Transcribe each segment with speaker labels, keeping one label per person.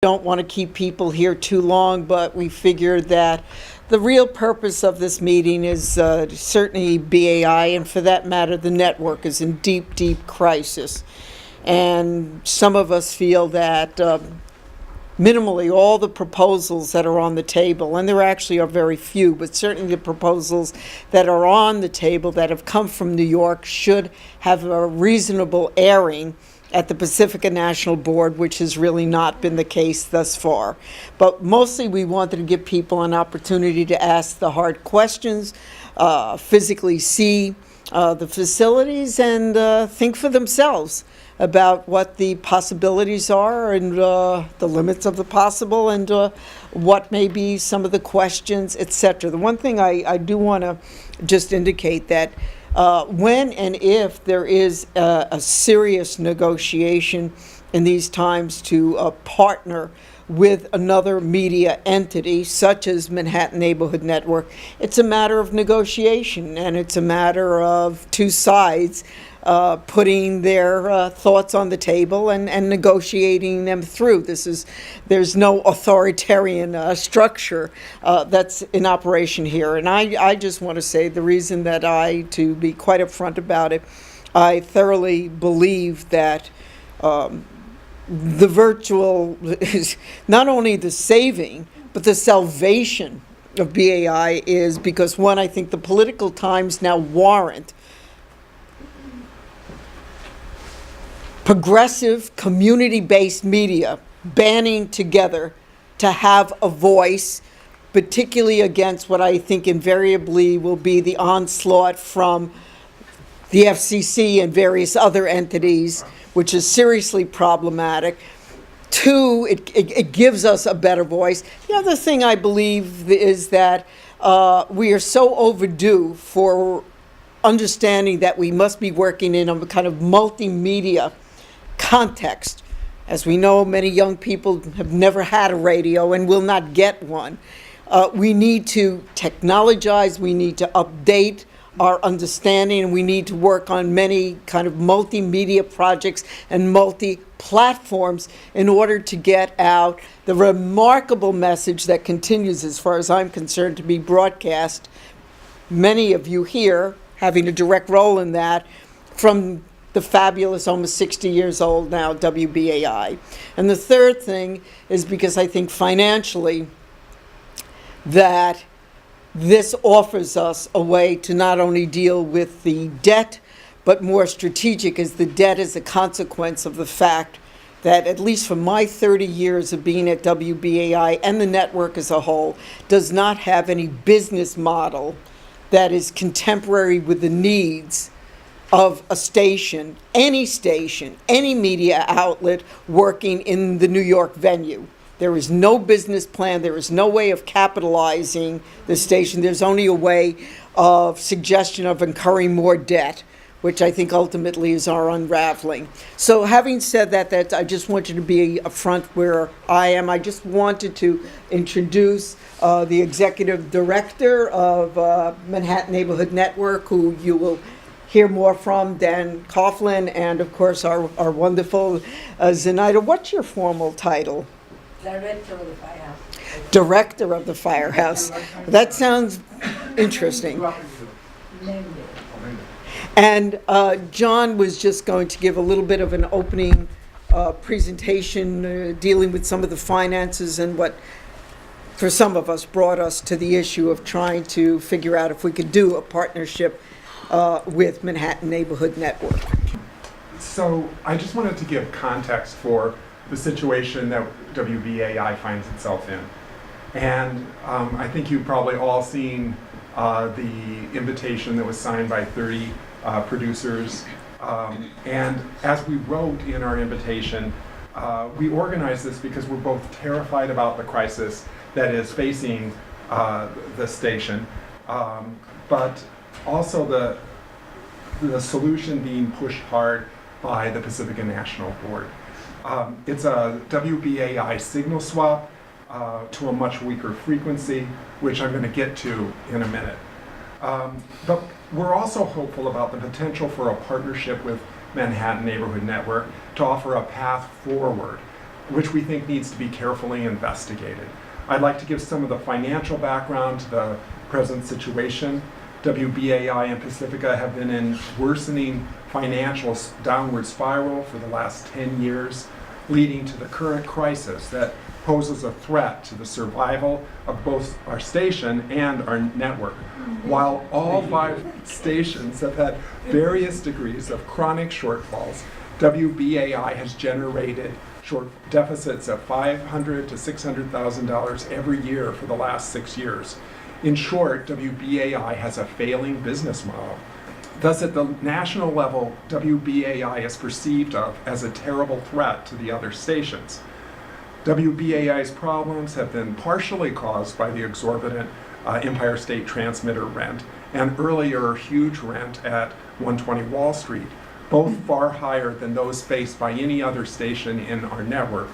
Speaker 1: Don't want to keep people here too long, but we figured that the real purpose of this meeting is certainly BAI, and for that matter, the network is in deep, deep crisis. And some of us feel that minimally all the proposals that are on the table, and there actually are very few, but certainly the proposals that are on the table that have come from New York should have a reasonable airing at the Pacifica National Board, which has really not been the case thus far. But mostly we wanted to give people an opportunity to ask the hard questions, physically see the facilities, and think for themselves about what the possibilities are and the limits of the possible, and what may be some of the questions, etc. The one thing I do want to just indicate that when and if there is a serious negotiation in these times to partner with another media entity such as Manhattan Neighborhood Network, it's a matter of negotiation, and it's a matter of two sides putting their thoughts on the table and negotiating them through. There's no authoritarian structure that's in operation here. And I just want to say the reason that to be quite upfront about it, I thoroughly believe that the virtual is not only the saving, but the salvation of BAI is because, one, I think the political times now warrant progressive, community-based media banding together to have a voice, particularly against what I think invariably will be the onslaught from the FCC and various other entities, which is seriously problematic. Two, it gives us a better voice. The other thing I believe is that we are so overdue for understanding that we must be working in a kind of multimedia context. As we know, many young people have never had a radio and will not get one. We need to technologize, we need to update our understanding, and we need to work on many kind of multimedia projects and multi-platforms in order to get out the remarkable message that continues, as far as I'm concerned, to be broadcast. Many of you here having a direct role in that, from the fabulous, almost 60 years old now, WBAI. And the third thing is because I think financially that this offers us a way to not only deal with the debt, but more strategic, as the debt is a consequence of the fact that, at least for my 30 years of being at WBAI and the network as a whole, does not have any business model that is contemporary with the needs of a station, any media outlet working in the New York venue. There is no business plan. There is no way of capitalizing the station. There's only a way of suggestion of incurring more debt, which I think ultimately is our unraveling. So having said that, I just want you to be upfront where I am. I just wanted to introduce the executive director of Manhattan Neighborhood Network, who you will hear more from, Dan Coughlin, and of course our wonderful Zenaida. What's your formal title?
Speaker 2: Director of the Firehouse.
Speaker 1: Director of the Firehouse. That sounds interesting. And John was just going to give a little bit of an opening presentation dealing with some of the finances and what, for some of us, brought us to the issue of trying to figure out if we could do a partnership with Manhattan Neighborhood Network.
Speaker 3: So I just wanted to give context for the situation that WBAI finds itself in. And I think you've probably all seen the invitation that was signed by 30 producers. And as we wrote in our invitation, we organized this because we're both terrified about the crisis that is facing the station, but also the solution being pushed hard by the Pacifica National Board. It's a WBAI signal swap to a much weaker frequency, which I'm going to get to in a minute. But we're also hopeful about the potential for a partnership with Manhattan Neighborhood Network to offer a path forward which we think needs to be carefully investigated. I'd like to give some of the financial background to the present situation. WBAI and Pacifica have been in worsening financial downward spiral for the last 10 years, leading to the current crisis that poses a threat to the survival of both our station and our network. While all 5 stations have had various degrees of chronic shortfalls, WBAI has generated deficits of $500,000 to $600,000 every year for the last 6 years. In short, WBAI has a failing business model. Thus, at the national level, WBAI is perceived of as a terrible threat to the other stations. WBAI's problems have been partially caused by the exorbitant Empire State Transmitter rent and earlier huge rent at 120 Wall Street, both far higher than those faced by any other station in our network.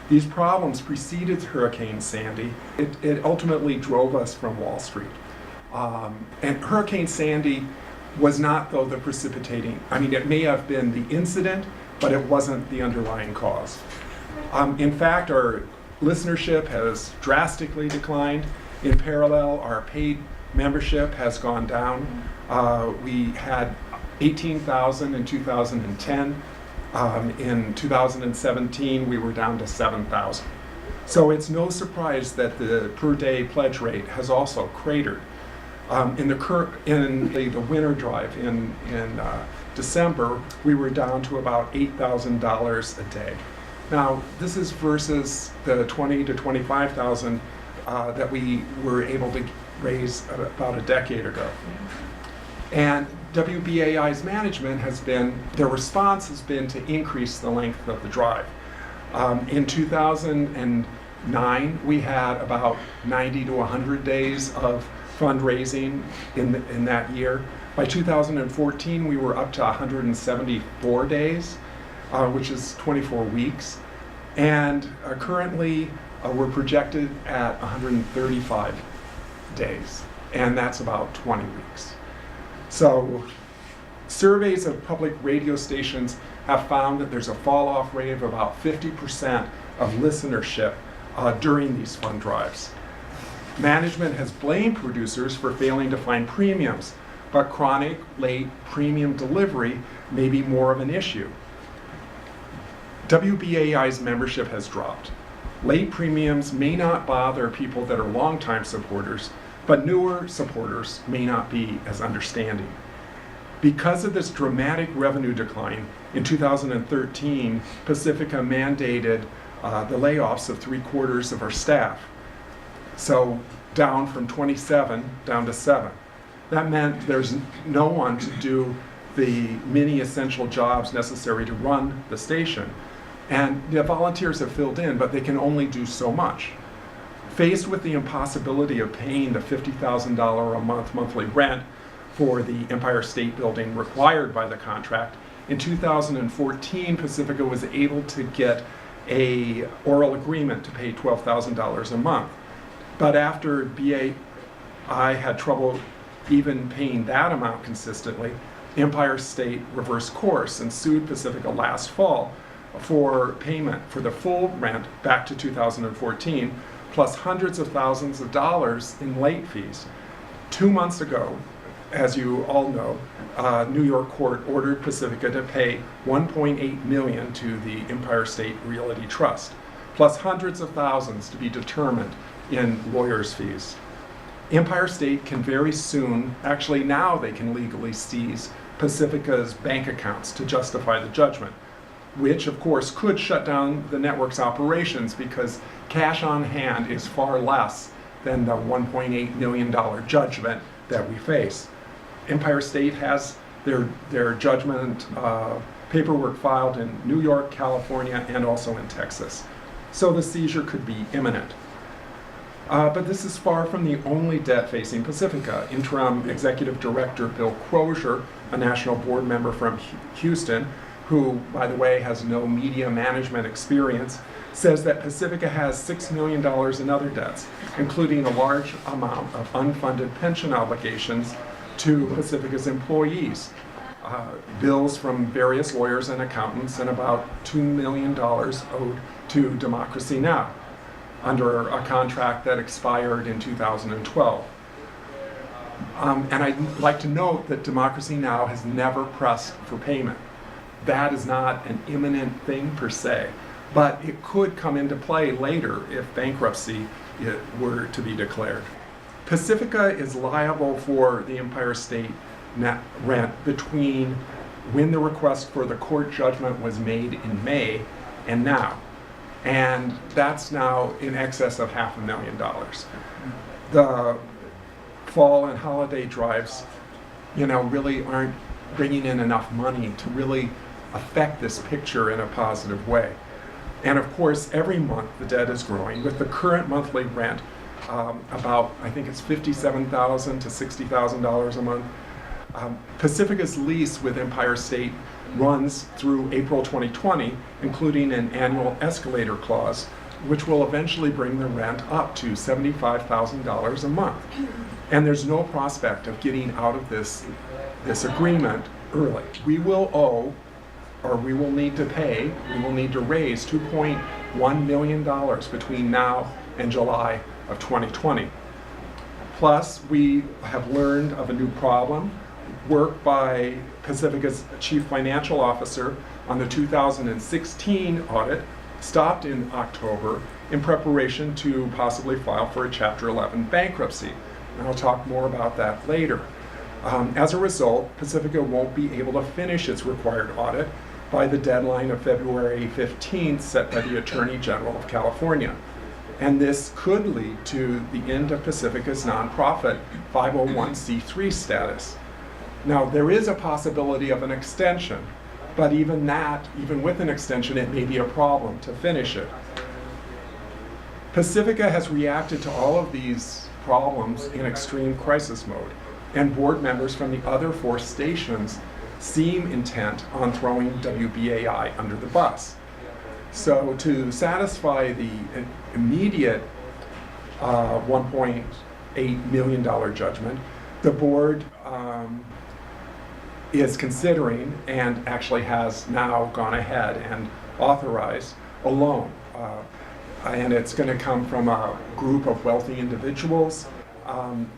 Speaker 3: These problems preceded Hurricane Sandy. It ultimately drove us from Wall Street. And Hurricane Sandy was not, though, the precipitating. I mean, it may have been the incident, but it wasn't the underlying cause. In fact, our listenership has drastically declined. In parallel, our paid membership has gone down. We had 18,000 in 2010. In 2017, we were down to 7,000. So it's no surprise that the per-day pledge rate has also cratered. In the winter drive in December, we were down to about $8,000 a day. Now, this is versus the 20 to 25,000 that we were able to raise about a decade ago. And WBAI's management their response has been to increase the length of the drive. In 2009, we had about 90 to 100 days of fundraising in that year. By 2014, we were up to 174 days, which is 24 weeks. And currently, we're projected at 135 days, and that's about 20 weeks. So surveys of public radio stations have found that there's a fall-off rate of about 50% of listenership during these fund drives. Management has blamed producers for failing to find premiums, but chronic late premium delivery may be more of an issue. WBAI's membership has dropped. Late premiums may not bother people that are longtime supporters, but newer supporters may not be as understanding. Because of this dramatic revenue decline, in 2013, Pacifica mandated the layoffs of 3/4 of our staff. So down from 27 down to 7. That meant there's no one to do the many essential jobs necessary to run the station. And the volunteers have filled in, but they can only do so much. Faced with the impossibility of paying the $50,000 a month monthly rent for the Empire State Building required by the contract, in 2014, Pacifica was able to get an oral agreement to pay $12,000 a month. But after BAI had trouble even paying that amount consistently, Empire State reversed course and sued Pacifica last fall for payment for the full rent back to 2014, plus hundreds of thousands of dollars in late fees. 2 months ago, as you all know, New York court ordered Pacifica to pay $1.8 million to the Empire State Realty Trust, plus hundreds of thousands to be determined in lawyers' fees. Empire State can very soon, actually now they can legally seize Pacifica's bank accounts to justify the judgment, which of course could shut down the network's operations because cash on hand is far less than the $1.8 million judgment that we face. Empire State has their judgment paperwork filed in New York, California, and also in Texas. So the seizure could be imminent. But this is far from the only debt facing Pacifica. Interim Executive Director Bill Crozier, a national board member from Houston, who, by the way, has no media management experience, says that Pacifica has $6 million in other debts, including a large amount of unfunded pension obligations to Pacifica's employees. bills from various lawyers and accountants, and about $2 million owed to Democracy Now! Under a contract that expired in 2012. And I'd like to note that Democracy Now! Has never pressed for payment. That is not an imminent thing per se, but it could come into play later if bankruptcy were to be declared. Pacifica is liable for the Empire State net rent between when the request for the court judgment was made in May and now. And that's now in excess of $500,000. The fall and holiday drives, really aren't bringing in enough money to really affect this picture in a positive way. And of course, every month the debt is growing. With the current monthly rent, about, I think it's $57,000 to $60,000 a month. Pacifica's lease with Empire State runs through April 2020, including an annual escalator clause, which will eventually bring the rent up to $75,000 a month. And there's no prospect of getting out of this agreement early. We will owe, or we will need to pay, we will need to raise $2.1 million between now and July of 2020. Plus, we have learned of a new problem. Work by Pacifica's chief financial officer on the 2016 audit stopped in October in preparation to possibly file for a Chapter 11 bankruptcy. And I'll talk more about that later. As a result, Pacifica won't be able to finish its required audit by the deadline of February 15th set by the Attorney General of California. And this could lead to the end of Pacifica's nonprofit 501c3 status. Now, there is a possibility of an extension, but even with an extension, it may be a problem to finish it. Pacifica has reacted to all of these problems in extreme crisis mode, and board members from the other 4 stations seem intent on throwing WBAI under the bus. So to satisfy the immediate $1.8 million judgment, the board is considering and actually has now gone ahead and authorized a loan. And it's going to come from a group of wealthy individuals,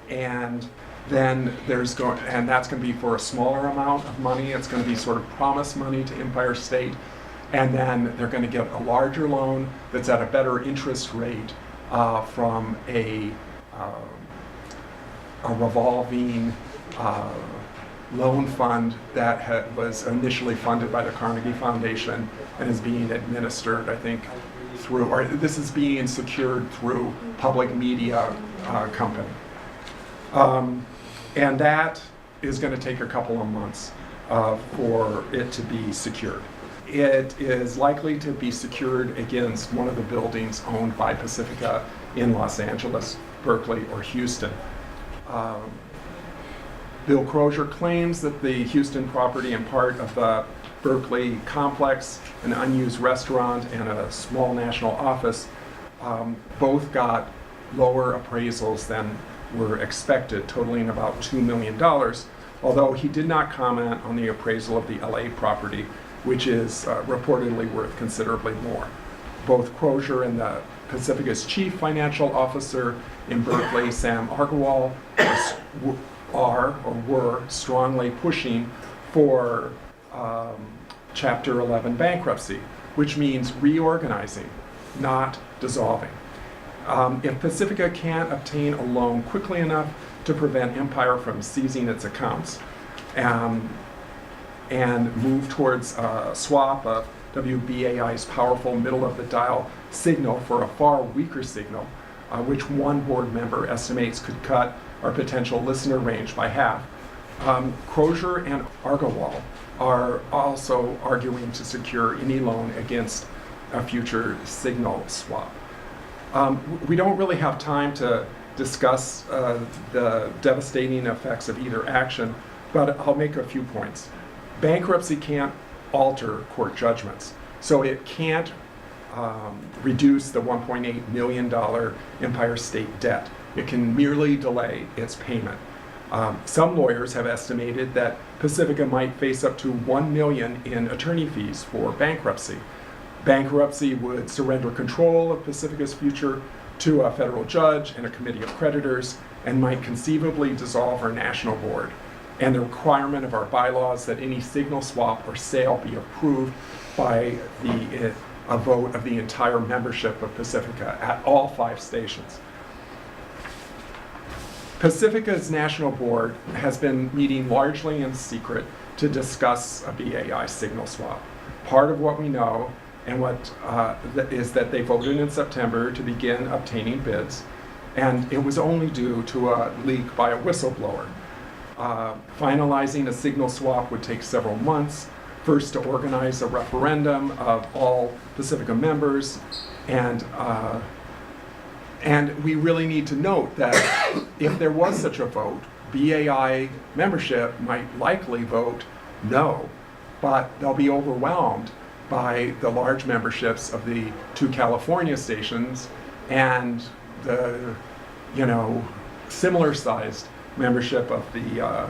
Speaker 3: and then that's going to be for a smaller amount of money. It's going to be sort of promise money to Empire State, and then they're going to get a larger loan that's at a better interest rate from a revolving loan fund that was initially funded by the Carnegie Foundation and is being administered, I think, this is being secured through public media company. And that is going to take a couple of months for it to be secured. It is likely to be secured against one of the buildings owned by Pacifica in Los Angeles, Berkeley, or Houston. Bill Crozier claims that the Houston property and part of the Berkeley complex, an unused restaurant, and a small national office both got lower appraisals than were expected, totaling about $2 million, although he did not comment on the appraisal of the LA property, which is reportedly worth considerably more. Both Crozier and the Pacifica's chief financial officer in Berkeley, Sam Agarwal, were strongly pushing for Chapter 11 bankruptcy, which means reorganizing, not dissolving. If Pacifica can't obtain a loan quickly enough to prevent Empire from seizing its accounts and move towards a swap of WBAI's powerful middle-of-the-dial signal for a far weaker signal, which one board member estimates could cut our potential listener range by half, Crozier and Agarwal are also arguing to secure any loan against a future signal swap. We don't really have time to discuss the devastating effects of either action, but I'll make a few points. Bankruptcy can't alter court judgments, so it can't reduce the $1.8 million Empire State debt. It can merely delay its payment. Some lawyers have estimated that Pacifica might face up to $1 million in attorney fees for bankruptcy. Bankruptcy would surrender control of Pacifica's future to a federal judge and a committee of creditors, and might conceivably dissolve our national board, and the requirement of our bylaws that any signal swap or sale be approved by a vote of the entire membership of Pacifica at all 5 stations. Pacifica's national board has been meeting largely in secret to discuss a BAI signal swap. Part of what we know and is that they voted in September to begin obtaining bids, and it was only due to a leak by a whistleblower. Finalizing a signal swap would take several months, first to organize a referendum of all Pacifica members, and we really need to note that if there was such a vote, BAI membership might likely vote no, but they'll be overwhelmed by the large memberships of the 2 California stations and the, similar sized membership of the,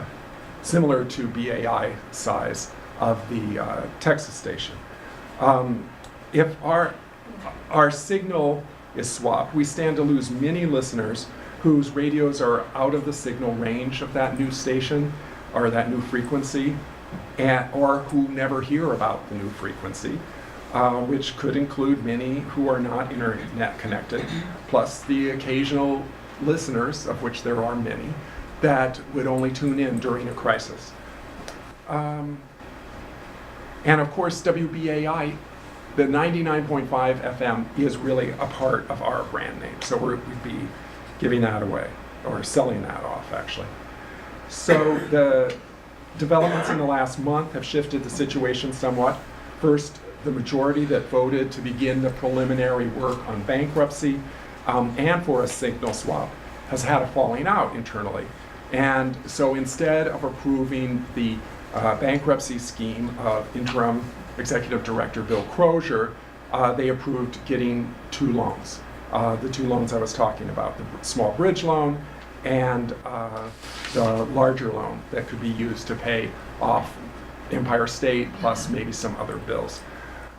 Speaker 3: similar to BAI size of the Texas station. If our signal is swapped, we stand to lose many listeners whose radios are out of the signal range of that new station or that new frequency, or who never hear about the new frequency, which could include many who are not internet connected, plus the occasional listeners, of which there are many, that would only tune in during a crisis. And of course, WBAI, the 99.5 FM is really a part of our brand name, so we'd be giving that away, or selling that off, actually. So the developments in the last month have shifted the situation somewhat. First, the majority that voted to begin the preliminary work on bankruptcy and for a signal swap has had a falling out internally. And so instead of approving the bankruptcy scheme of interim executive director Bill Crozier, they approved getting 2 loans. The 2 loans I was talking about, the small bridge loan and the larger loan that could be used to pay off Empire State plus maybe some other bills.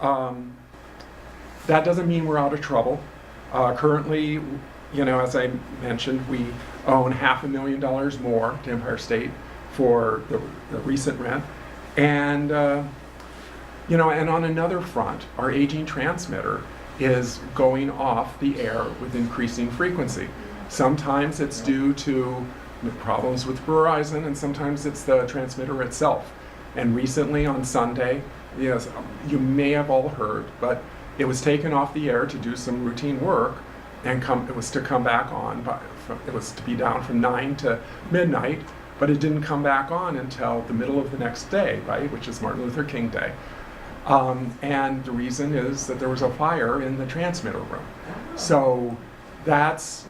Speaker 3: That doesn't mean we're out of trouble. Currently, as I mentioned, we own $500,000 more to Empire State for the recent rent. And, and on another front, our aging transmitter is going off the air with increasing frequency. Sometimes it's due to problems with Verizon, and sometimes it's the transmitter itself. And recently on Sunday, yes, you may have all heard, but it was taken off the air to do some routine work, and it was to come back on. It was to be down from 9 to midnight, but it didn't come back on until the middle of the next day, right, which is Martin Luther King Day. And the reason is that there was a fire in the transmitter room. So that's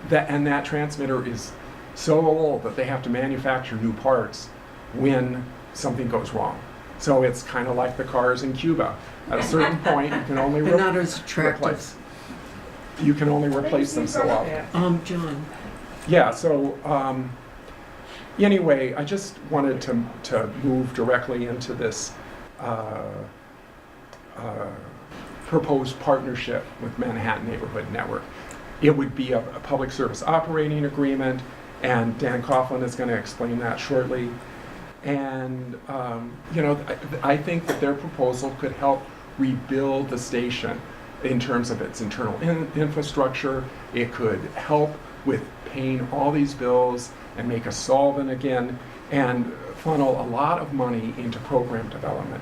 Speaker 3: that transmitter is so old that they have to manufacture new parts when something goes wrong. So it's kind of like the cars in Cuba. At a certain point, you can only
Speaker 1: They're not as attractive.
Speaker 3: You can only replace them so often.
Speaker 1: John.
Speaker 3: Yeah. So anyway, I just wanted to move directly into this proposed partnership with Manhattan Neighborhood Network. It would be a public service operating agreement, and Dan Coughlin is going to explain that shortly. And I think that their proposal could help rebuild the station in terms of its internal infrastructure. It could help with paying all these bills and make us solvent again, and funnel a lot of money into program development.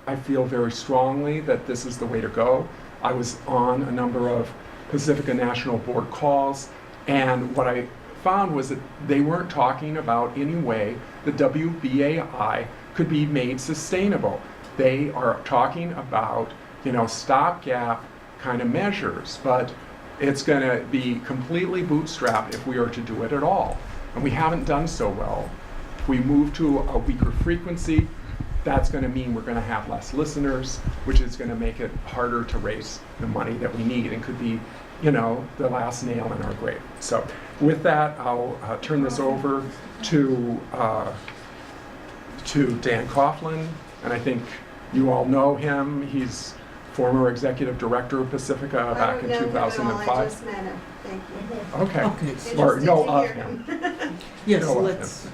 Speaker 3: I feel very strongly that this is the way to go. I was on a number of Pacifica National Board calls, and what I found was that they weren't talking about any way the WBAI could be made sustainable. They are talking about, stopgap kind of measures, but it's going to be completely bootstrapped if we are to do it at all. And we haven't done so well. If we move to a weaker frequency, that's going to mean we're going to have less listeners, which is going to make it harder to raise the money that we need and could be, you know, the last nail in our grave. So with that, I'll turn this over to Dan Coughlin, and I think you all know him. He's former executive director of Pacifica back in 2005.
Speaker 4: I just met him. Thank you.
Speaker 3: Okay.
Speaker 1: Okay.
Speaker 3: Or
Speaker 4: Interested
Speaker 3: know
Speaker 4: to
Speaker 3: of
Speaker 4: hear
Speaker 3: him.
Speaker 1: Yes,
Speaker 3: Know of
Speaker 1: let's.
Speaker 3: him.